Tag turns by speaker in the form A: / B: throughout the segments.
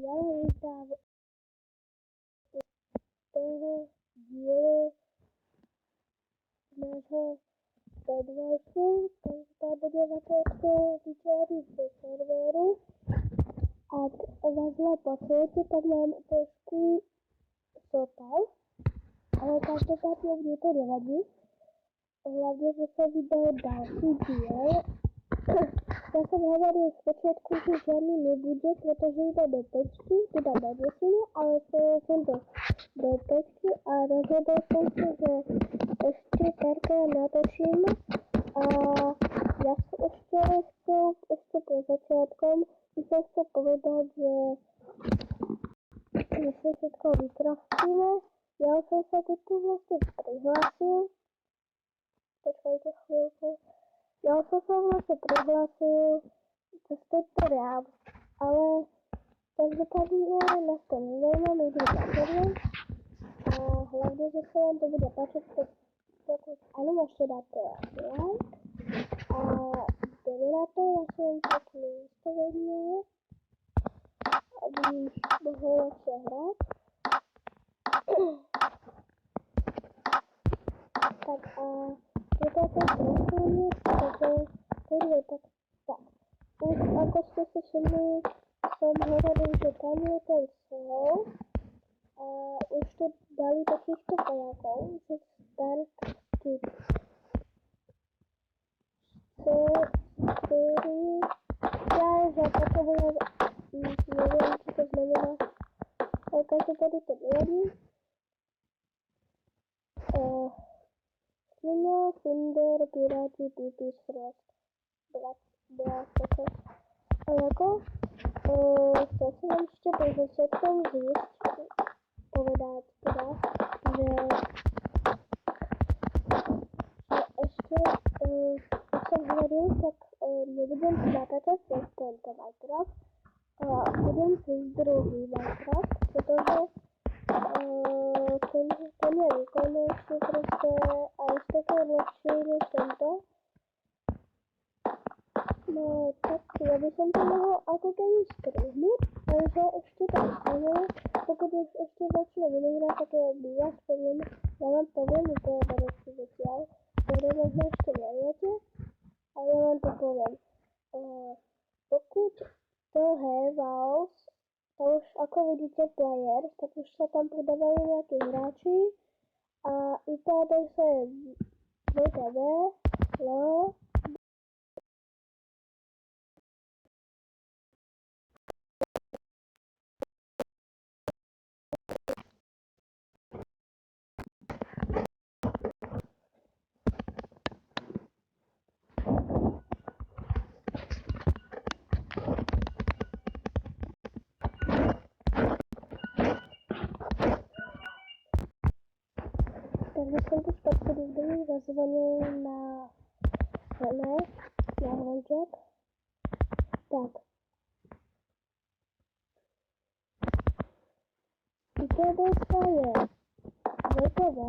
A: já vítám toho dílu nášho podcastu, to bude začiatku vytváriť do serveru. Ak vás zle počujete, tak mám trošku sopel, ale každopádne mne to nevadí. Hlavne, že sa vydal ďalší diel. Ja som hovoril z počiatku, že žiadny nebude, pretože iba do pečky, teda do desiny, ale som to do pečky a rozhodol som sa, že ešte párkrát natočím a ja som ešte po začiatkom by som chcel povedať, že my si všetko vykrastíme. Ja som sa tu vlastne prihlásil. Počkajte chvíľku. Ja som sa vlastne prihlásil cez tento rád, ale každopádne nás to nezaujíma, my ideme začeriem. A hlavne, že sa vám to bude páčiť, pokud áno, môžete dať teraz like. A ideme na to, ja som pekný vystavenie, aby mohol lepšie hrať. Tak a je to tak rozhodne, takže poďme tak. Už ako ste si všimli, som hovoril, že tam je ten slov a už to dali takýchto vojakov, že start skip. Ja že potrebujem, neviem, čo to znamená, ale každopádne to nevadí. Sino, Finder, Piráti, Pipis, Frost, Black, ale ako, chcel som vám ešte po začiatkom povedať teda, že ešte, jak som hovoril, tak nebudem natáčať cez tento Minecraft, budem cez druhý Minecraft, pretože ten je výkonnejší proste a ešte to je lepší než tento. No tak ja by som to mohol ako keby strihnúť, takže ešte to vystrihnem. Pokud už ešte začne vyhrať, tak ja by vás poviem, ja vám poviem úplne vedúci zatiaľ, ktoré možno ešte neviete, ale ja vám to poviem. Pokud to Heroes, to už ako vidíte players, tak už sa tam pridávajú nejakí hráči a IP adresa je www. Takže som tu spadku dozdelil, zazvonil na hronček. Tak. IPadresa je www,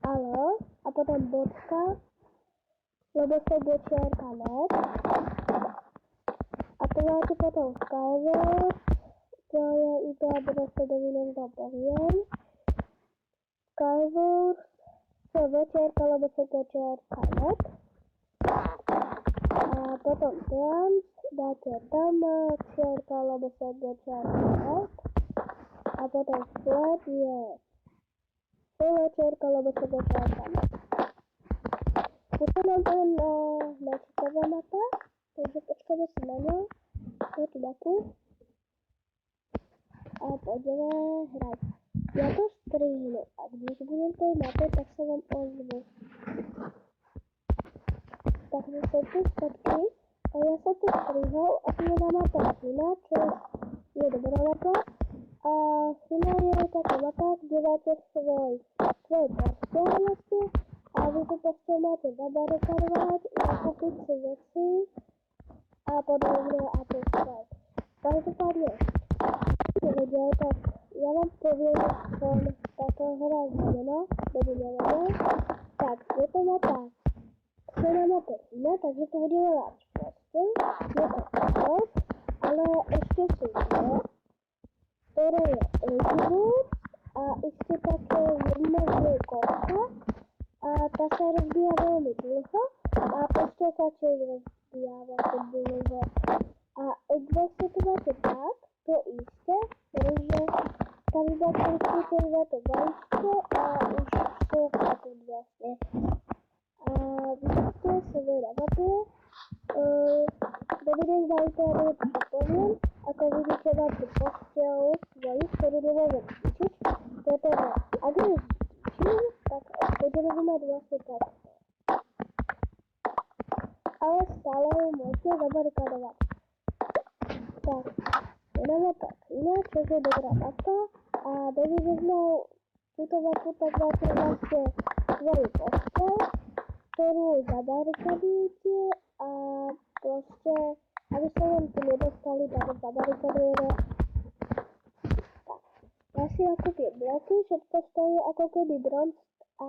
A: alo, a potom bodka, lobosegčr.net a to máte potom Skyward, to je IP adresa, dovínem vám poviem. Skyward, lobosegčr.net a potom Trans, dáte tam lobosegčr.net a potom Flat je lobosegčr.net. Potom mám tam načítová mapa, takže počkáme si na ňu, na tú mapu a pôjdeme hrať. Ja to strihnu a když budem tej mape, tak sa vám ozvu. Takže som tu spadky a ja som tu strihol a tu je na mapa China, čo je dobrá mapa. A China je taká mapa, kde máte svoje postielnosti a vy tu proste máte zabarikadovať, nakúpiť si veci a podobne a to skôr. Každopádne, nevedel, tak ja vám poviem, čo táto hra znamená, lebo nevieme. Tak, je to mapa, čo na mape China, takže to budeme mať proste, je to spôsob, ale ešte sú dve, ktoré je Ligibus a ešte také jedna žilkovka a tá sa rozbíja veľmi dlho a ešte sa tiež rozbíja veľmi dlho. A Xboxe to máte tak, to isté, že tam iba kliknete za to vajíčko a už sú kaput vlastne. A vidíte sa na mape, nebudem vám to poviem, ako vidíte na tú posteľ svoju, ktorú nemôžem zničiť, pretože ak ju zničím, tak budeme mať vlastne takto. Ale stále ju môžete zabarikadovať. Tak, budeme tak ináč, čo je dobrá mapa a dovidíme túto mapu, tak máte vlastne svoju posteľ, ktorú zabarikadujete a proste, aby sa len tu nedostali, tak zabarikadujeme. Tak, ja si nakúpim bloky, všetko stojí ako keby bronz a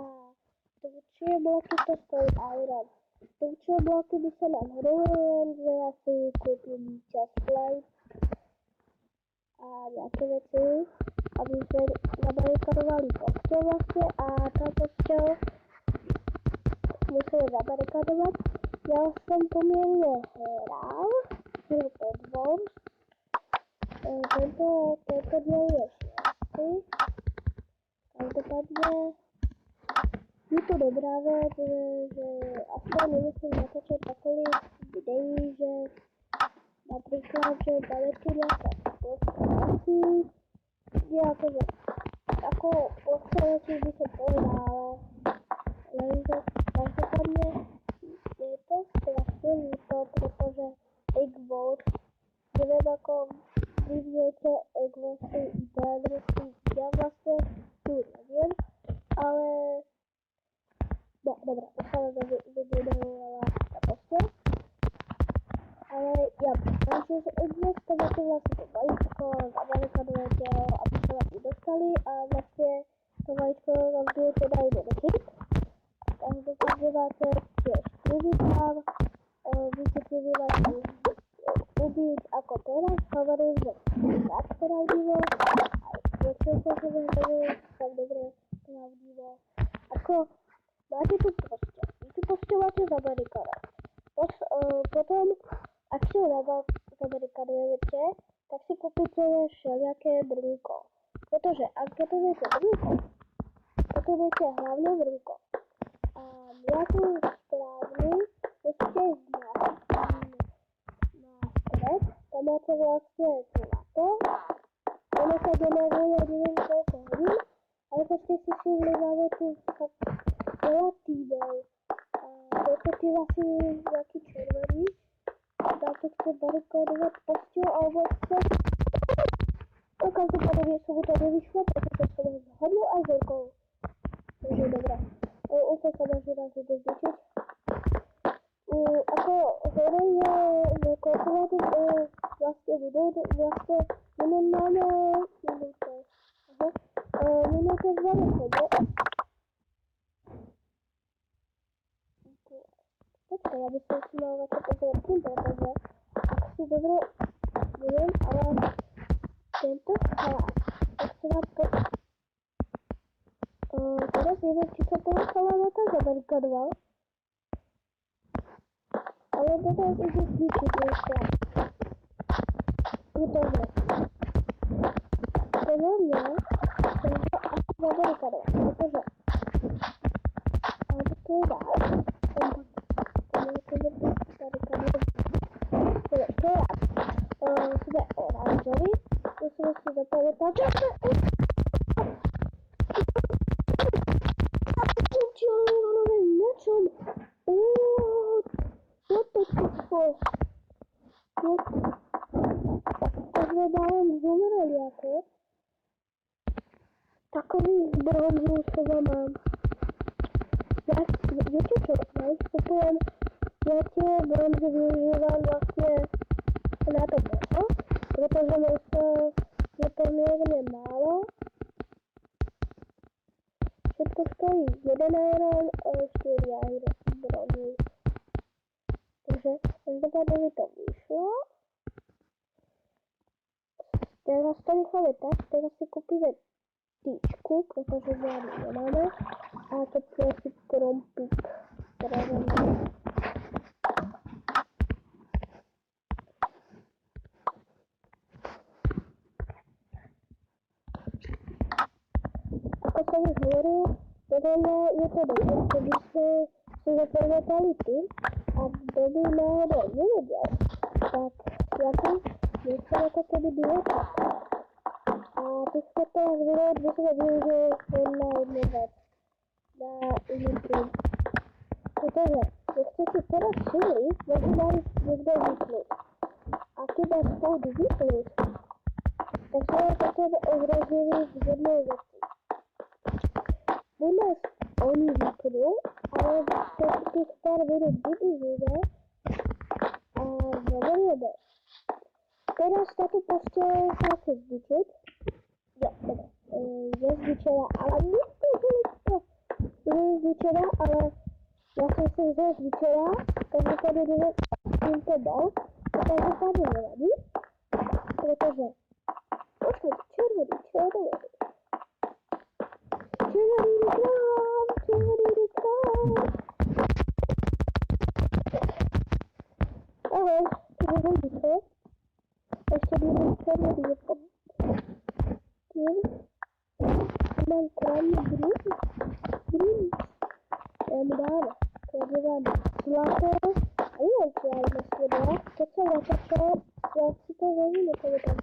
A: tvrdšie bloky to stojí iron. Tvrdšie bloky by sa nám hodili, že ja si kúpim chestplate a nejaké veci, aby sme zabarikadovali posteľ vlastne a tá posteľ musíme zabarikadovať. Ja som pomierne hral hru Bedwars. Tento diel je 6. Každopádne je to dobrá vec, že aspoň nemusím natáčať takových videí, že napríklad, že dáte nejaké postavy, je akože ako postavy by som povedal, lenže každopádne je to strašne líto, pretože Xbox, neviem ako vy viete Xboxy adresy, ja vlastne tu neviem, ale no, dobré, už sa vybudovala tá posteľ, ale ja mám, že Xbox to máte vlastne to vajíčko, zabarikadujete ho, aby sa vás nedostali a vlastne to vajíčko vám budete na jeden hit. Každopádne máte tiež truby tam, vidíte, že máte ubiť ako teraz, hovorím, že tak pravdivo, aj niečo sa hovorím, tak dobre pravdivo. Ako, máte tu posteľ, vy tu posteľ máte zabarikadovať. Potom, ak si ho zabarikadujete, tak si kúpite všelijaké brnko. Pretože ak potrebujete brnko, potrebujete hlavne brnko. A nejakú správnu musíte ísť na stred, tam máte vlastne zlato, ono sa generuje neviem koľko hodín, ale keď ste si všimli, máme tu veľa týdov. Detektív asi nejaký červený, dáte chce barikádovať posteľ alebo chce. No každopádne som mu to nevyšlo, pretože som ho zhodnul aj s rukou. Takže dobré. Úplne sa môžu nás zničiť. Ako hovorí je koľko vlastne minút, vlastne minút máme minúte. Minúte 20. Počkaj, ja by som si mal na to pozrieť tým, pretože ak si dobre neviem, ale tento chalás, tak sa vám teraz neviem, či sa toho chalána tak zabarikadoval. Ale teraz ide zničiť ešte. Je to zle. Podľa mňa som to asi zabarikadoval, pretože alebo to je rád, sme oranžovi, musíme si zapamätať, že sme na čom? Čo to všetko? Tak sme dávam zomreli ako. Takový bronzu seba mám. Viete čo? Ja vystupujem, viete, bronzu využívam vlastne na to meso, pretože meso je pomierne málo. Všetko stojí 1 iron a 4 iron bronzy. Takže každopádne mi to vyšlo. Teraz to necháme tak, teraz si kúpime tyčku, pretože žiadny nemáme. A to je si krompík. Ako som už hovoril, podľa mňa je to dobré, keby sme si zapamätali tým, a kto by náhodou nevedel, tak ja som nechcem ako keby bylo tak. A týchto teraz výrod by sme využili len na jednu vec, na iný tým. Pretože, keď ste si teraz všimli, môžu vám niekto vypnúť. A keď vás pôjdu vypnúť, tak sa vám potom ohrozili v jednej veci. Buď nás oni vypnú, ale tých pár minút vydržíme a zoberieme. Teraz táto posteľ sa chce zničiť. Jo, dobre. Je zničená, ale nechce to. Je zničená, ale ja som si že je zničená, každopádne neviem, kým to bol. A každopádne nevadí, pretože počkajte, červený reklám. Ahoj, to vidíte. Ešte budem červený reklám. Mám krajný green. Ja mu dáme. Takže vám zlato. A neviem, či aj na sledova. Keď som natáčal, ja si to veľmi nepamätám.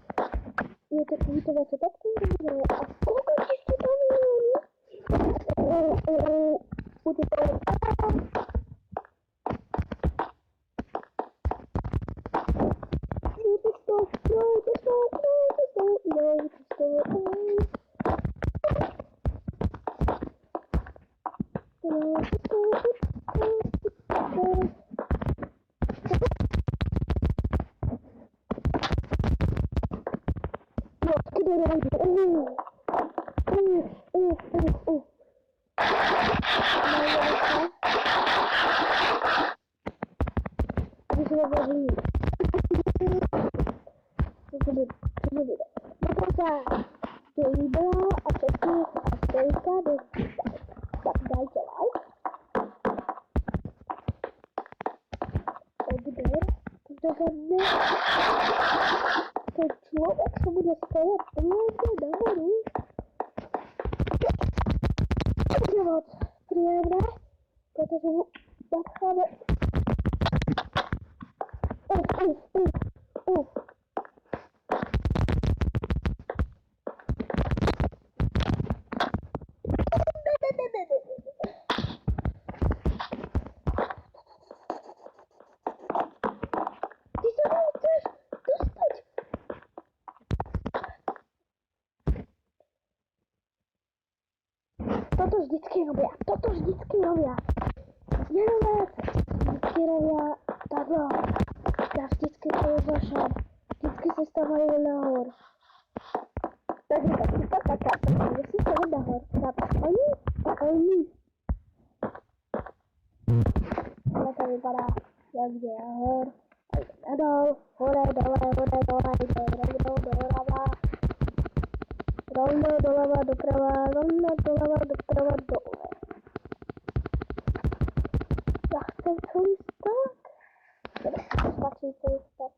A: Je to kvítové sa takto rozhodné. A koľko tisíc tam je? Bude to a všetkých a stejka tak dajte like. Odber, pretože dnes ten človek sa bude spávať úplne nahoru. To bude moc príjemné, pretože mu nacháme Toto vždycky robia. Jenom vždycky robia takhle. Ja vždycky to rozvašam. Vždycky sa stávajú nahor. Takže si stávajú nahor. Tak oni. Ale to vypadá, jak je nahor. A ide nadol, hore, dole, rovno doľava, doprava, rovno doľava, doprava, dole. Ja chcem to ísť tak. Dobre, stačí to ísť tak.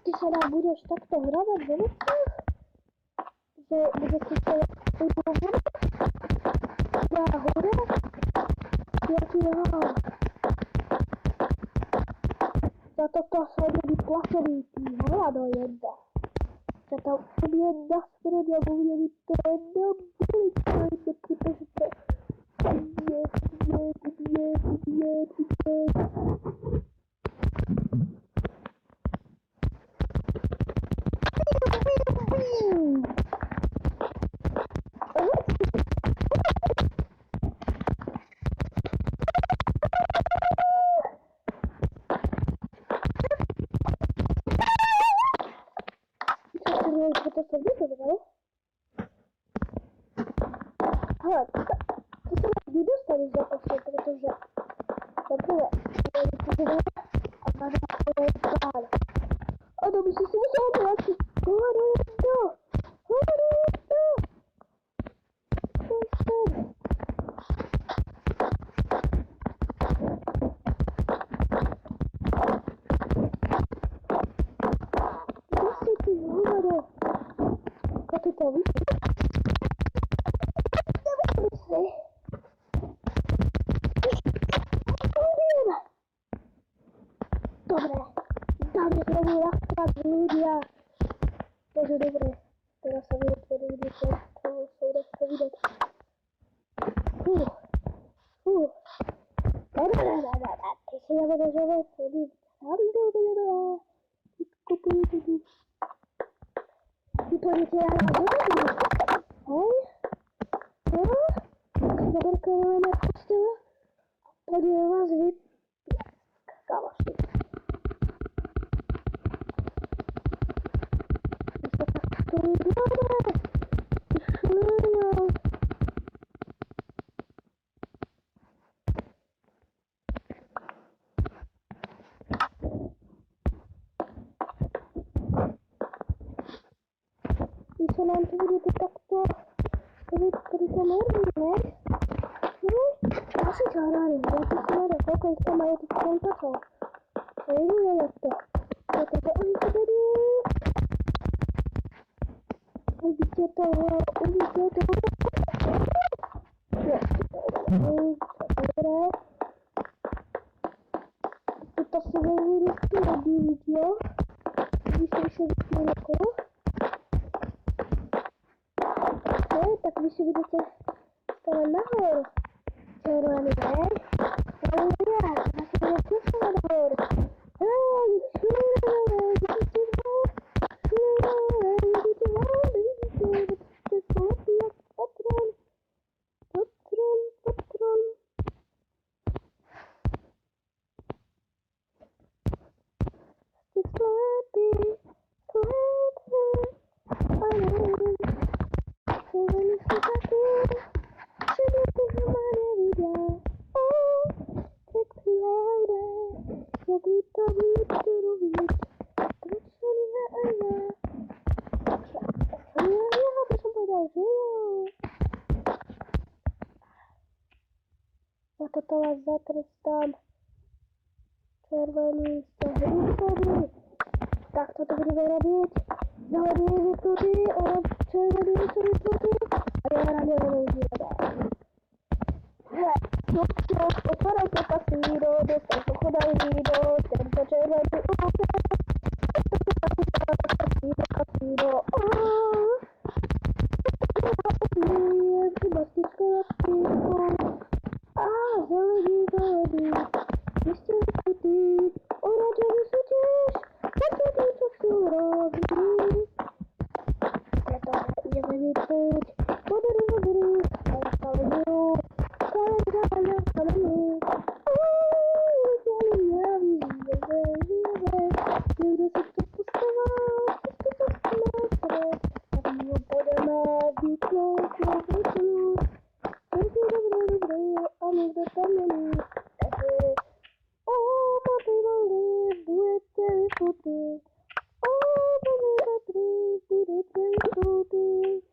A: Ty sa nám budeš takto hravať do veciach? Že budeš si to ísť hore? Ja hore? Ja ti dám. Za toto sa bude platený tý hlado jedna. Za to jedna spredia bude mi to jedna bulikajne, pretože to je. To sa vydobralo. Hele, ty sa nedostaneš za posle, pretože poprvé je vypovedá a máš na to plán. A to by si musel vrátiť. gotowi? Dobre, dáme znovu ľahká ľudia. Takže dobre, teraz sa vyotvorili dvere, to sú ľahko vidieť. Ty si nevedeš, že vás chodí. Ty pôjdete ja na dole, hej? No? Zabarkované kostela? Pôjdeme vás kamoši. Bisa nanti budete takto pripomenúť, ne? No, asi čarány, ja si smerem, koľko ich tam majú tých kontaktov. A neviem jak to. Pretože oni si vedú. Uvidíte to. Dobre. Tuto si veľmi ľudský robí video. Vyššie okolo. Tak vy si budete stavať nahor. Červený, hej? Ľudia, ja si budete stavať nahor. Hej, za toto vás zatrestám. Červený ste hrúzový. Tak toto budeme robiť. Zelený je vypnutý, červený je vypnutý a ja neviem žiadať. Čok, otvárajte kasíno, dostal chodaj víno, tento červený kasíno. Mastička na písku. Zelený. Vy ste vypnutí, oranžový sú tiež. Počujte, čo chcú robiť. Preto ideme vypnúť. Modrý, kalendú. Niekde sa to postavá, budeme vypnúť, dobre, a niekto tam není. Takže, máte voľné, budete vypnutí. Budete vypnutí.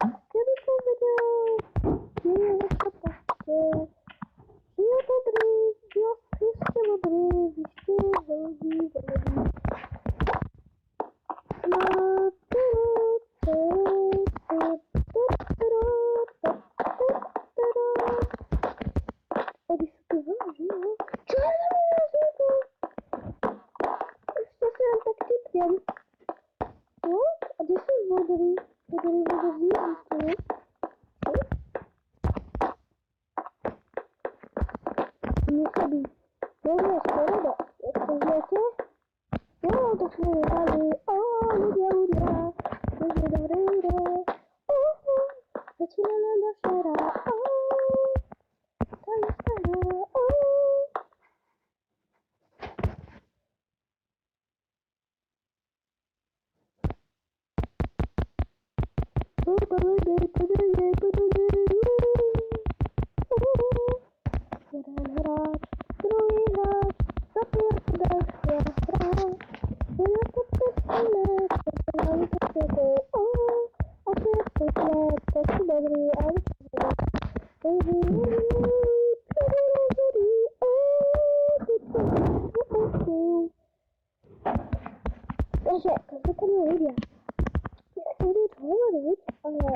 A: Keby som vedel, nie je to také. Je dobrý, ja ste dobrý, vy ste veľmi. Oni sú tu veľmi, no? Čo je to? Ešte sa len tak typnem. No? A kde sú modrý? Modrý bude znižiť, Nechodí. Dobre, skoro, jak to viete? Jo, tak sme vyhrali. Ľudia. Dobre. Začína nám naša hra. To je stará. Jeden hráč, druhý hráč, zapíjel se další hráč. Bylo to přesně, přesně to světu, a to je přesně, to je dobrý, a je Takže, každopádně ľudia, ja chcem můžeš hovorit, ale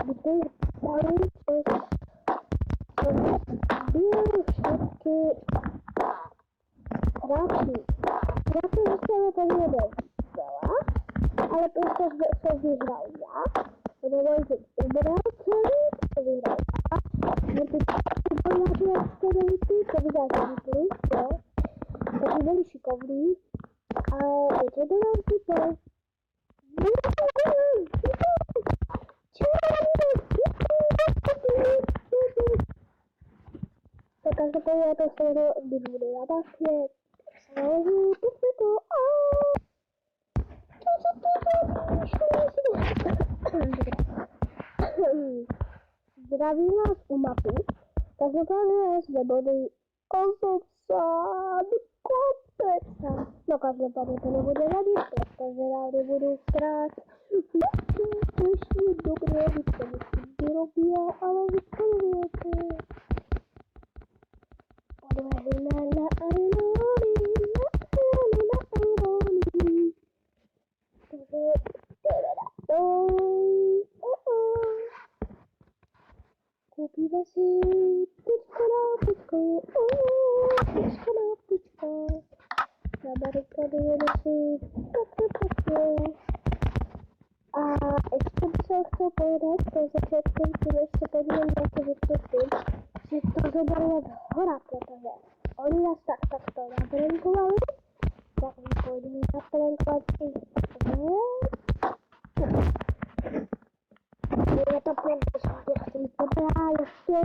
A: kdyby dali přes byly všetky hráči. Já jsem zůstala tady jeden veľa, ale prostě jsem vyhral já. Protože jsem ubral celý, to vyhral já. Protože to byly nějaké skvělity, to vyhral celý, jo. Takže byli šikovní, ale víte, to nám sypal. Tak každopádně to se když bude na basket, svažu, to zdraví vás u mapy, každopádně jsme body 80 kopec. No každopádně to nebude vadit, protože rádi budu strát. Ještě dobré, vy to musím vyrobila, ale vy to nevíte. Podvahina na Arinoni, na Arinoni. Takže jdeme na to. Koupíme si pičko na pičko, pičko na pičko. Na barikadujeme si takhle. A ještě bych se chtěl povedat, to začátkem si ještě podívám na to vysvětlit, že to zabralo hora, protože oni nás takto naprenkovali, tak my půjdeme naprenkovat i je to prostě dobrá, ještě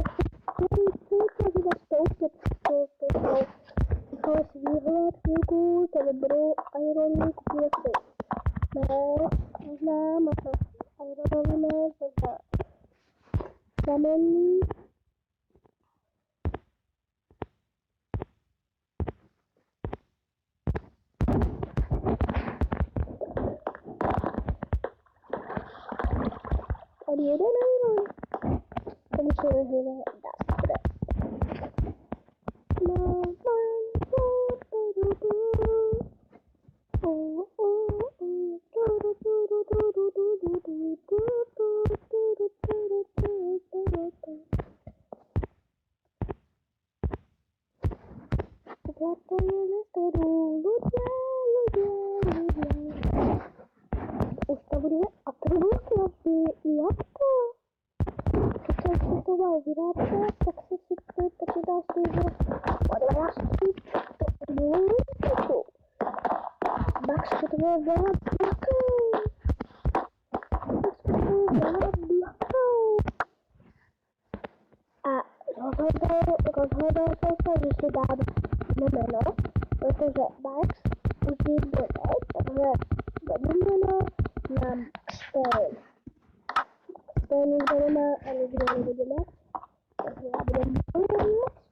A: Vychovat si výhled chvílku, tady budu Irony, kupuje si mé, možná máte Ironový mé, možná znamený. Tady jeden Iron. Tady se nehýve, dá se už to bude atributy asi, jak to? Když jsem si to mal vyrábět, tak jsem si to počítal s tím, že odvrátí to důležitou. Max to bylo veľa blokov. A rozhodol jsem se, že si dám jméno, protože Max už nebude, takže jméno na Max Payne. To nikdo nemá a nikdo nebude Max. Takže já budu Max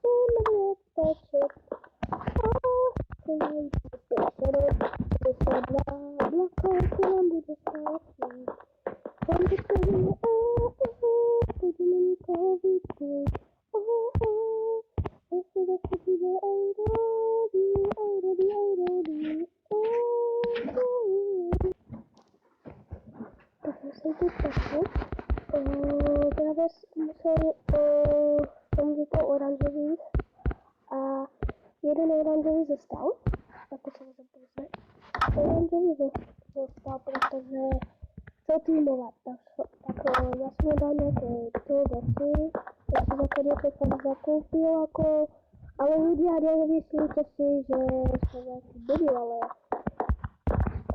A: Payne, takže to mají dva blokov, co nám bude stačit. Pojďme nikoho vypnout. Jestli zase přijde Irony. Tak jsem tu trochu. Právě musel tomu vypnout oranžových a jeden oranžový zůstal. Tak se nezapouze. Oranžový zůstal, protože chcel týmovat. Tak já jsem mu dal nějaké ty věci. Já jsem za něco jsem zakoupil jako, ale ľudia nevymyslíte si, že jsem nějaký debil, ale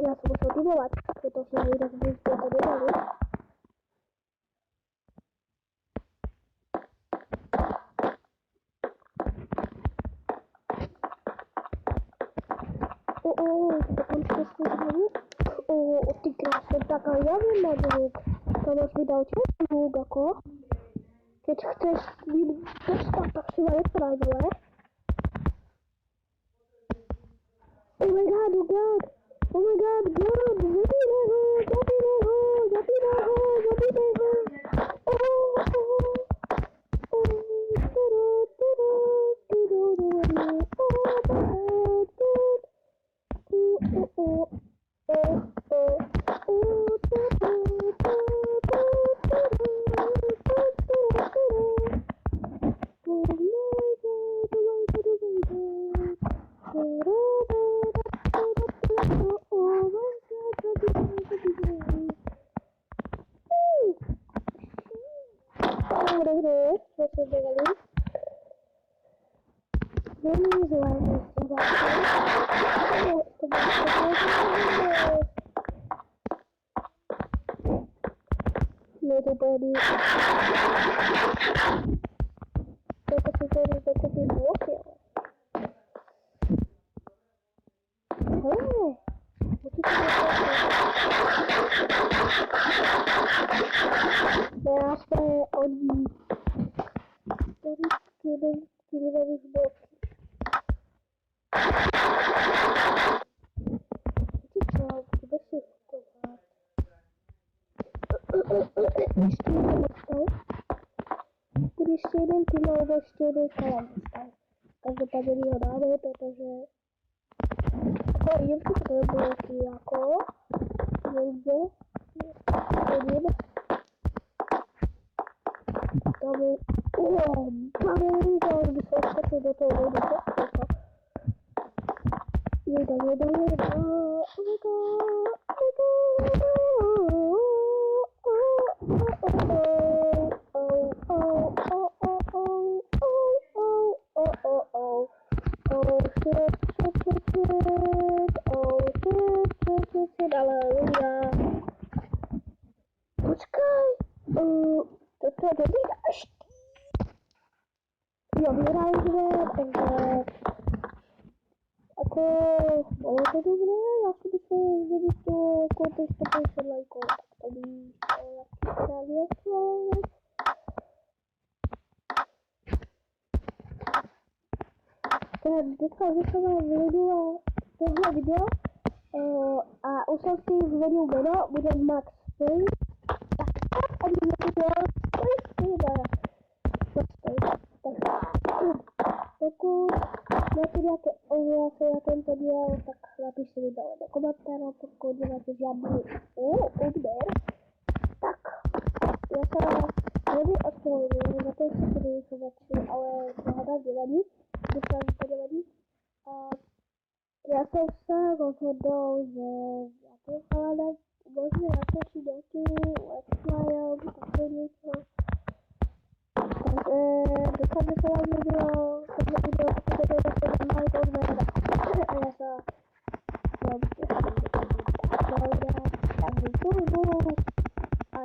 A: já jsem musel týmovat, protože jinak bych to nedali. Dokončil svůj zvuk. Ty krásne, tak aj ja viem mať zvuk. To máš mi dal tiež zvuk, ako? Keď chceš dostať, tak si ma netraj dole. Oh my god, god! Zabírej ho! hry, co se dělali. Není zlé, myslím vás. To bylo nobody. To si tady zakupím bloky, ale. Hele, určitě já se odví. Tady skvělých bloky. Co, kde si schovat? Ještě jeden dostal. Když si jeden tým, nebo ještě jeden kalam dostal. Každopádně mi ho dáme, protože jako jim si to bloky jako někde hodin. Tam je by se skočil do toho vodu, jeden, Aleluja. Počkaj, toto je dobrý dášť. Jo, vyhrajeme, takže jako, bylo to dobré, já si myslím, že by to jako teď 150 lajků, tak to by šlo jaký věc. Tak teďka vyšlo video, tohle video a už jsem si zvedl jméno, bude Max Play. Tak, a když to dělal, pokud máte nějaké ohlasy na tento díl, tak napište mi dole do komentáře, pokud nemáte žádný odběr, tak já se velmi ospravedlňuji za to, že se to informační, ale tohle nevadí, doufám, že to nevadí. Já jsem se rozhodl, že nějakým kanálem možná natočit nějaký let's play, takový něco. Takže doufám, že se vám líbilo tohle video, pokud je to zajímavý odběr a já se vám těším do dalšího videa. Takže budu a